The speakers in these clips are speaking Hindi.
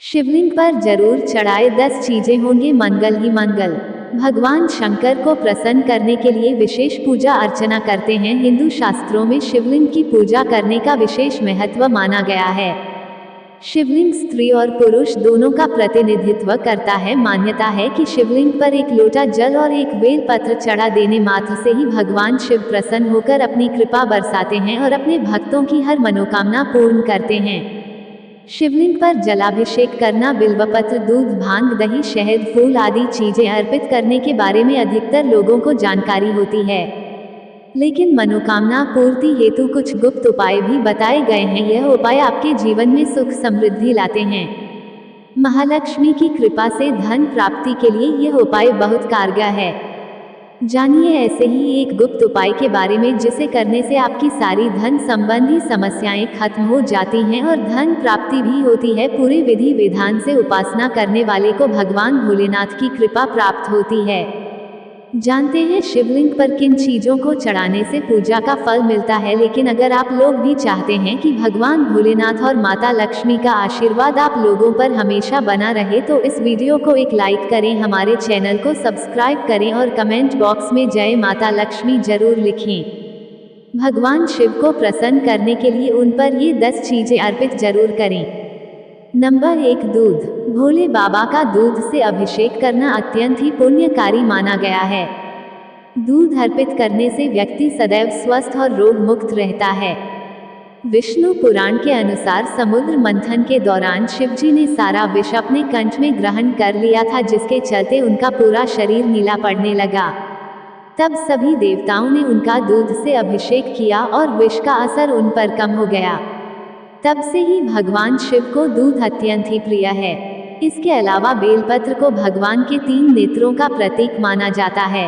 शिवलिंग पर जरूर चढ़ाए 10 चीजें, होंगे मंगल ही मंगल। भगवान शंकर को प्रसन्न करने के लिए विशेष पूजा अर्चना करते हैं। हिंदू शास्त्रों में शिवलिंग की पूजा करने का विशेष महत्व माना गया है। शिवलिंग स्त्री और पुरुष दोनों का प्रतिनिधित्व करता है। मान्यता है कि शिवलिंग पर एक लोटा जल और एक बेल पत्र चढ़ा देने मात्र से ही भगवान शिव प्रसन्न होकर अपनी कृपा बरसाते हैं और अपने भक्तों की हर मनोकामना पूर्ण करते हैं। शिवलिंग पर जलाभिषेक करना, बिल्वपत्र, दूध, भांग, दही, शहद, फूल आदि चीजें अर्पित करने के बारे में अधिकतर लोगों को जानकारी होती है, लेकिन मनोकामना पूर्ति हेतु कुछ गुप्त उपाय भी बताए गए हैं। यह उपाय आपके जीवन में सुख समृद्धि लाते हैं। महालक्ष्मी की कृपा से धन प्राप्ति के लिए यह उपाय बहुत कारगर है। जानिए ऐसे ही एक गुप्त उपाय के बारे में जिसे करने से आपकी सारी धन संबंधी समस्याएं खत्म हो जाती हैं और धन प्राप्ति भी होती है। पूरे विधि विधान से उपासना करने वाले को भगवान भोलेनाथ की कृपा प्राप्त होती है। जानते हैं शिवलिंग पर किन चीजों को चढ़ाने से पूजा का फल मिलता है। लेकिन अगर आप लोग भी चाहते हैं कि भगवान भोलेनाथ और माता लक्ष्मी का आशीर्वाद आप लोगों पर हमेशा बना रहे तो इस वीडियो को एक लाइक करें, हमारे चैनल को सब्सक्राइब करें और कमेंट बॉक्स में जय माता लक्ष्मी जरूर लिखें। भगवान शिव को प्रसन्न करने के लिए उन पर ये 10 चीजें अर्पित जरूर करें। नंबर 1, दूध। भोले बाबा का दूध से अभिषेक करना अत्यंत ही पुण्यकारी माना गया है। दूध अर्पित करने से व्यक्ति सदैव स्वस्थ और रोग मुक्त रहता है। विष्णु पुराण के अनुसार समुद्र मंथन के दौरान शिवजी ने सारा विष अपने कंठ में ग्रहण कर लिया था, जिसके चलते उनका पूरा शरीर नीला पड़ने लगा। तब सभी देवताओं ने उनका दूध से अभिषेक किया और विष का असर उन पर कम हो गया। तब से ही भगवान शिव को दूध अत्यंत ही प्रिय है। इसके अलावा बेलपत्र को भगवान के 3 नेत्रों का प्रतीक माना जाता है।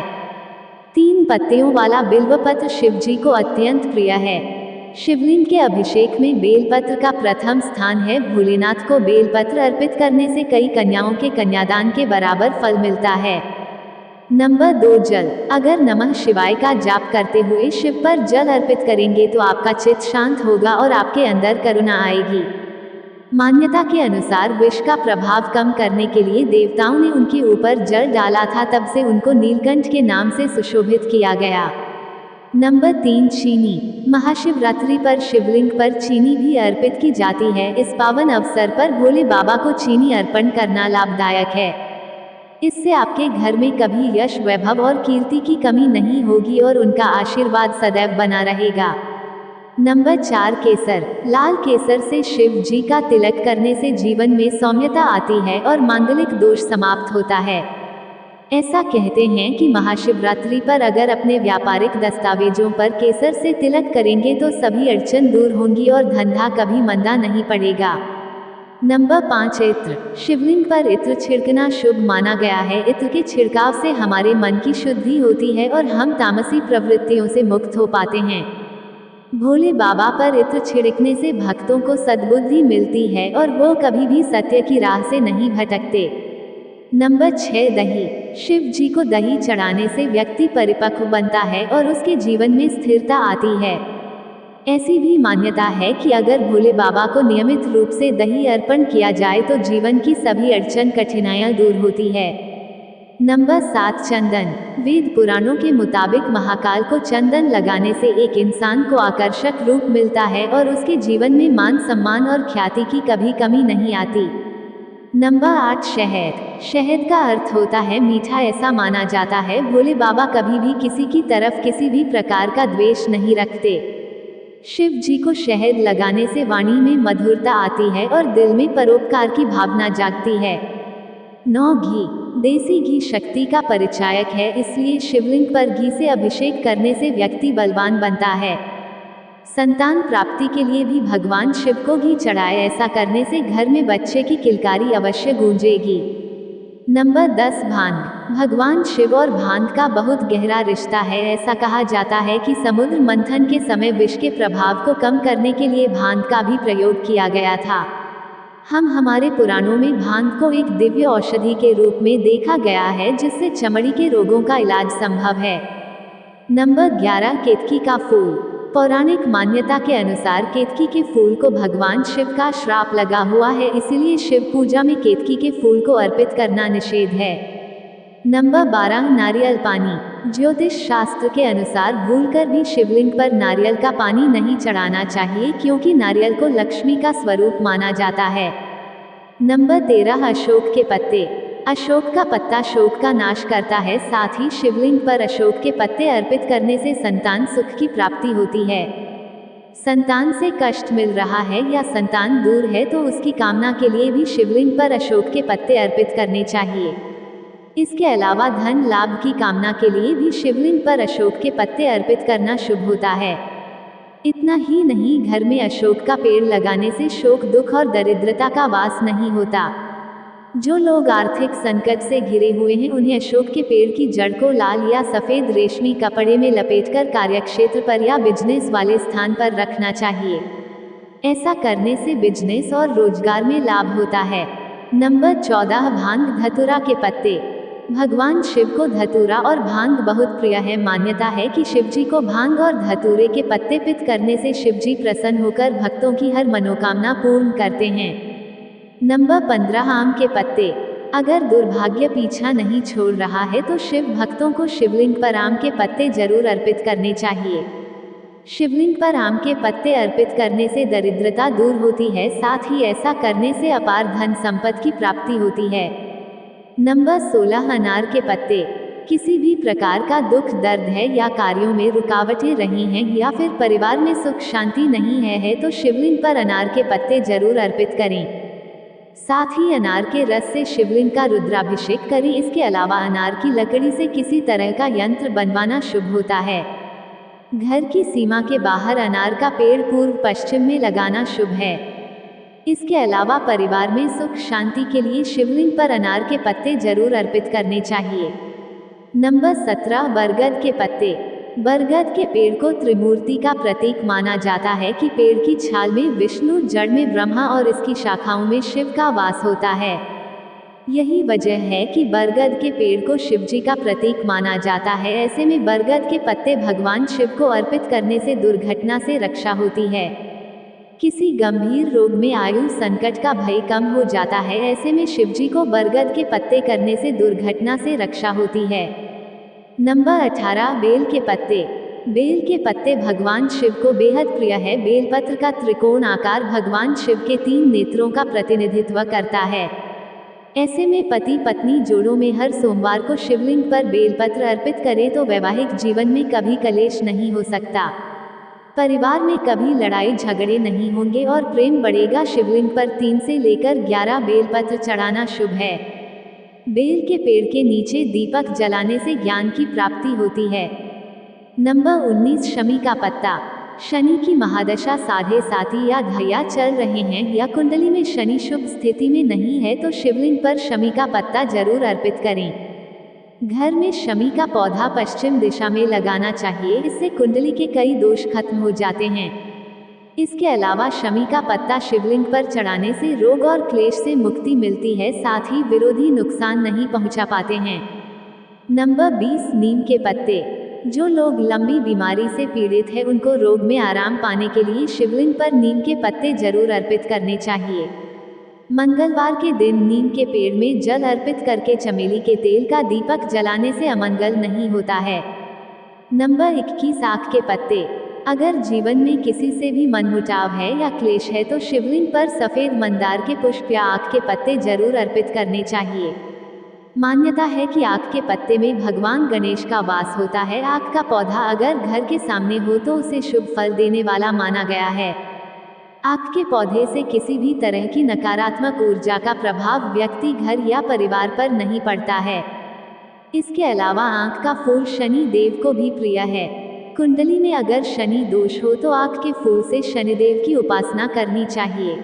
3 पत्तियों वाला बिल्वपत्र शिवजी को अत्यंत प्रिय है। शिवलिंग के अभिषेक में बेलपत्र का प्रथम स्थान है। भोलेनाथ को बेलपत्र अर्पित करने से कई कन्याओं के कन्यादान के बराबर फल मिलता है। नंबर 2, जल। अगर नमः शिवाय का जाप करते हुए शिव पर जल अर्पित करेंगे तो आपका चित्त शांत होगा और आपके अंदर करुणा आएगी। मान्यता के अनुसार विष का प्रभाव कम करने के लिए देवताओं ने उनके ऊपर जल डाला था, तब से उनको नीलकंठ के नाम से सुशोभित किया गया। नंबर 3, चीनी। महाशिवरात्रि पर शिवलिंग पर चीनी भी अर्पित की जाती है। इस पावन अवसर पर भोले बाबा को चीनी अर्पण करना लाभदायक है। इससे आपके घर में कभी यश, वैभव और कीर्ति की कमी नहीं होगी और उनका आशीर्वाद सदैव बना रहेगा। नंबर 4, केसर। लाल केसर से शिव जी का तिलक करने से जीवन में सौम्यता आती है और मांगलिक दोष समाप्त होता है। ऐसा कहते हैं कि महाशिवरात्रि पर अगर अपने व्यापारिक दस्तावेजों पर केसर से तिलक करेंगे तो सभी अड़चन दूर होंगी और धंधा कभी मंदा नहीं पड़ेगा। नंबर 5, इत्र। शिवलिंग पर इत्र छिड़कना शुभ माना गया है। इत्र के छिड़काव से हमारे मन की शुद्धि होती है और हम तामसी प्रवृत्तियों से मुक्त हो पाते हैं। भोले बाबा पर इत्र छिड़कने से भक्तों को सद्बुद्धि मिलती है और वो कभी भी सत्य की राह से नहीं भटकते। नंबर 6, दही। शिव जी को दही चढ़ाने से व्यक्ति परिपक्व बनता है और उसके जीवन में स्थिरता आती है। ऐसी भी मान्यता है कि अगर भोले बाबा को नियमित रूप से दही अर्पण किया जाए तो जीवन की सभी अड़चन कठिनाइयां दूर होती है। नंबर 7, चंदन। वेद पुराणों के मुताबिक महाकाल को चंदन लगाने से एक इंसान को आकर्षक रूप मिलता है और उसके जीवन में मान सम्मान और ख्याति की कभी कमी नहीं आती। नंबर 8, शहद। शहद का अर्थ होता है मीठा। ऐसा माना जाता है भोले बाबा कभी भी किसी की तरफ किसी भी प्रकार का द्वेष नहीं रखते। शिव जी को शहद लगाने से वाणी में मधुरता आती है और दिल में परोपकार की भावना जागती है। 9, घी। देसी घी शक्ति का परिचायक है, इसलिए शिवलिंग पर घी से अभिषेक करने से व्यक्ति बलवान बनता है। संतान प्राप्ति के लिए भी भगवान शिव को घी चढ़ाए। ऐसा करने से घर में बच्चे की किलकारी अवश्य गूंजेगी। नंबर 10, भांग। भगवान शिव और भांग का बहुत गहरा रिश्ता है। ऐसा कहा जाता है कि समुद्र मंथन के समय विष के प्रभाव को कम करने के लिए भांग का भी प्रयोग किया गया था। हमारे पुराणों में भांग को एक दिव्य औषधि के रूप में देखा गया है, जिससे चमड़ी के रोगों का इलाज संभव है। नंबर 11, केतकी का फूल। पौराणिक मान्यता के अनुसार केतकी के फूल को भगवान शिव का श्राप लगा हुआ है, इसलिए शिव पूजा में केतकी के फूल को अर्पित करना निषेध है। नंबर 12 नारियल पानी। ज्योतिष शास्त्र के अनुसार भूलकर भी शिवलिंग पर नारियल का पानी नहीं चढ़ाना चाहिए, क्योंकि नारियल को लक्ष्मी का स्वरूप माना जाता है। नंबर 13 अशोक के पत्ते। अशोक का पत्ता शोक का नाश करता है, साथ ही शिवलिंग पर अशोक के पत्ते अर्पित करने से संतान सुख की प्राप्ति होती है। संतान से कष्ट मिल रहा है या संतान दूर है तो उसकी कामना के लिए भी शिवलिंग पर अशोक के पत्ते अर्पित करने चाहिए। इसके अलावा धन लाभ की कामना के लिए भी शिवलिंग पर अशोक के पत्ते अर्पित करना शुभ होता है। इतना ही नहीं, घर में अशोक का पेड़ लगाने से शोक दुख और दरिद्रता का वास नहीं होता। जो लोग आर्थिक संकट से घिरे हुए हैं उन्हें अशोक के पेड़ की जड़ को लाल या सफेद रेशमी कपड़े में लपेटकर कार्यक्षेत्र पर या बिजनेस वाले स्थान पर रखना चाहिए। ऐसा करने से बिजनेस और रोजगार में लाभ होता है। नंबर 14 भांग धतूरा के पत्ते। भगवान शिव को धतूरा और भांग बहुत प्रिय है। मान्यता है कि शिवजी को भांग और धतूरे के पत्ते पित करने से शिवजी प्रसन्न होकर भक्तों की हर मनोकामना पूर्ण करते हैं। नंबर 15 आम के पत्ते। अगर दुर्भाग्य पीछा नहीं छोड़ रहा है तो शिव भक्तों को शिवलिंग पर आम के पत्ते जरूर अर्पित करने चाहिए। शिवलिंग पर आम के पत्ते अर्पित करने से दरिद्रता दूर होती है, साथ ही ऐसा करने से अपार धन संपत्ति की प्राप्ति होती है। नंबर 16 अनार के पत्ते। किसी भी प्रकार का दुख दर्द है या कार्यों में रुकावटें रही हैं या फिर परिवार में सुख शांति नहीं है तो शिवलिंग पर अनार के पत्ते जरूर अर्पित करें। साथ ही अनार के रस से शिवलिंग का रुद्राभिषेक करें। इसके अलावा अनार की लकड़ी से किसी तरह का यंत्र बनवाना शुभ होता है। घर की सीमा के बाहर अनार का पेड़ पूर्व पश्चिम में लगाना शुभ है। इसके अलावा परिवार में सुख शांति के लिए शिवलिंग पर अनार के पत्ते जरूर अर्पित करने चाहिए। नंबर 17 बरगद के पत्ते। बरगद के पेड़ को त्रिमूर्ति का प्रतीक माना जाता है कि पेड़ की छाल में विष्णु, जड़ में ब्रह्मा और इसकी शाखाओं में शिव का वास होता है। यही वजह है कि बरगद के पेड़ को शिवजी का प्रतीक माना जाता है। ऐसे में बरगद के पत्ते भगवान शिव को अर्पित करने से दुर्घटना से रक्षा होती है। किसी गंभीर रोग में आयु संकट का भय कम हो जाता है। ऐसे में शिवजी को बरगद के पत्ते करने से दुर्घटना से रक्षा होती है। नंबर 18 बेल के पत्ते। बेल के पत्ते भगवान शिव को बेहद प्रिय है। बेलपत्र का त्रिकोण आकार भगवान शिव के 3 नेत्रों का प्रतिनिधित्व करता है। ऐसे में पति पत्नी जोड़ों में हर सोमवार को शिवलिंग पर बेलपत्र अर्पित करें तो वैवाहिक जीवन में कभी कलेश नहीं हो सकता, परिवार में कभी लड़ाई झगड़े नहीं होंगे और प्रेम बढ़ेगा। शिवलिंग पर 3 से लेकर 11 बेलपत्र चढ़ाना शुभ है। बेल के पेड़ के नीचे दीपक जलाने से ज्ञान की प्राप्ति होती है। नंबर 19 शमी का पत्ता। शनि की महादशा साढ़े साथी या धैया चल रहे हैं या कुंडली में शनि शुभ स्थिति में नहीं है तो शिवलिंग पर शमी का पत्ता जरूर अर्पित करें। घर में शमी का पौधा पश्चिम दिशा में लगाना चाहिए, इससे कुंडली के कई दोष खत्म हो जाते हैं। इसके अलावा शमी का पत्ता शिवलिंग पर चढ़ाने से रोग और क्लेश से मुक्ति मिलती है, साथ ही विरोधी नुकसान नहीं पहुंचा पाते हैं। नंबर 20 नीम के पत्ते। जो लोग लंबी बीमारी से पीड़ित हैं उनको रोग में आराम पाने के लिए शिवलिंग पर नीम के पत्ते जरूर अर्पित करने चाहिए। मंगलवार के दिन नीम के पेड़ में जल अर्पित करके चमेली के तेल का दीपक जलाने से अमंगल नहीं होता है। नंबर 21 आक के पत्ते। अगर जीवन में किसी से भी मनमुटाव है या क्लेश है तो शिवलिंग पर सफेद मंदार के पुष्प या आक के पत्ते जरूर अर्पित करने चाहिए। मान्यता है कि आक के पत्ते में भगवान गणेश का वास होता है। आक का पौधा अगर घर के सामने हो तो उसे शुभ फल देने वाला माना गया है। आक के पौधे से किसी भी तरह की नकारात्मक ऊर्जा का प्रभाव व्यक्ति, घर या परिवार पर नहीं पड़ता है। इसके अलावा आक का फूल शनि देव को भी प्रिय है। कुंडली में अगर शनि दोष हो तो आक के फूल से शनिदेव की उपासना करनी चाहिए।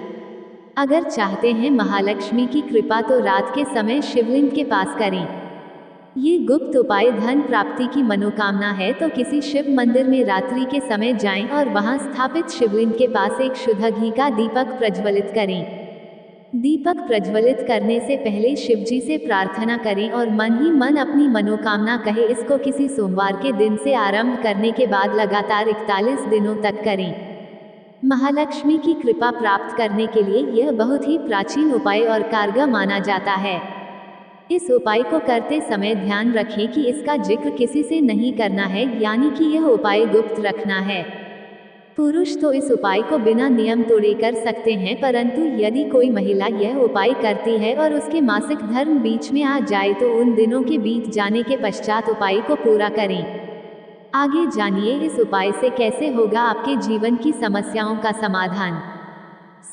अगर चाहते हैं महालक्ष्मी की कृपा तो रात के समय शिवलिंग के पास करें। ये गुप्त उपाय धन प्राप्ति की मनोकामना है तो किसी शिव मंदिर में रात्रि के समय जाएं और वहां स्थापित शिवलिंग के पास एक शुद्ध घी का दीपक प्रज्वलित करें। दीपक प्रज्वलित करने से पहले शिवजी से प्रार्थना करें और मन ही मन अपनी मनोकामना कहे। इसको किसी सोमवार के दिन से आरंभ करने के बाद लगातार 41 दिनों तक करें। महालक्ष्मी की कृपा प्राप्त करने के लिए यह बहुत ही प्राचीन उपाय और कारगर माना जाता है। इस उपाय को करते समय ध्यान रखें कि इसका जिक्र किसी से नहीं करना है, यानी कि यह उपाय गुप्त रखना है। पुरुष तो इस उपाय को बिना नियम तोड़े कर सकते हैं, परंतु यदि कोई महिला यह उपाय करती है और उसके मासिक धर्म बीच में आ जाए तो उन दिनों के बीत जाने के पश्चात उपाय को पूरा करें। आगे जानिए इस उपाय से कैसे होगा आपके जीवन की समस्याओं का समाधान।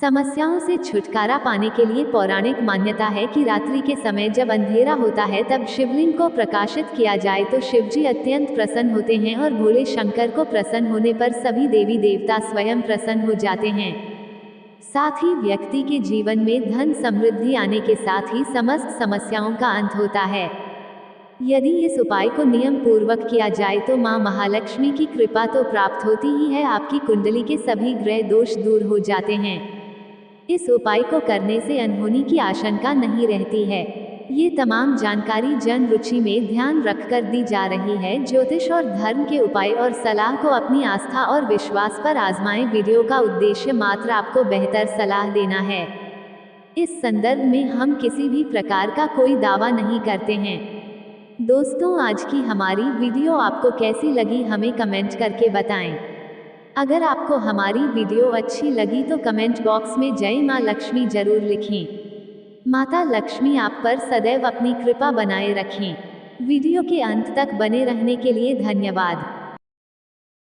समस्याओं से छुटकारा पाने के लिए पौराणिक मान्यता है कि रात्रि के समय जब अंधेरा होता है तब शिवलिंग को प्रकाशित किया जाए तो शिवजी अत्यंत प्रसन्न होते हैं और भोले शंकर को प्रसन्न होने पर सभी देवी देवता स्वयं प्रसन्न हो जाते हैं। साथ ही व्यक्ति के जीवन में धन समृद्धि आने के साथ ही समस्त समस्याओं का अंत होता है। यदि इस उपाय को नियम पूर्वक किया जाए तो मां महालक्ष्मी की कृपा तो प्राप्त होती ही है, आपकी कुंडली के सभी ग्रह दोष दूर हो जाते हैं। इस उपाय को करने से अनहोनी की आशंका नहीं रहती है। ये तमाम जानकारी जन रुचि में ध्यान रखकर दी जा रही है। ज्योतिष और धर्म के उपाय और सलाह को अपनी आस्था और विश्वास पर आजमाएं। वीडियो का उद्देश्य मात्र आपको बेहतर सलाह देना है। इस संदर्भ में हम किसी भी प्रकार का कोई दावा नहीं करते हैं। दोस्तों, आज की हमारी वीडियो आपको कैसी लगी हमें कमेंट करके बताएं। अगर आपको हमारी वीडियो अच्छी लगी तो कमेंट बॉक्स में जय मां लक्ष्मी जरूर लिखें। माता लक्ष्मी आप पर सदैव अपनी कृपा बनाए रखें। वीडियो के अंत तक बने रहने के लिए धन्यवाद।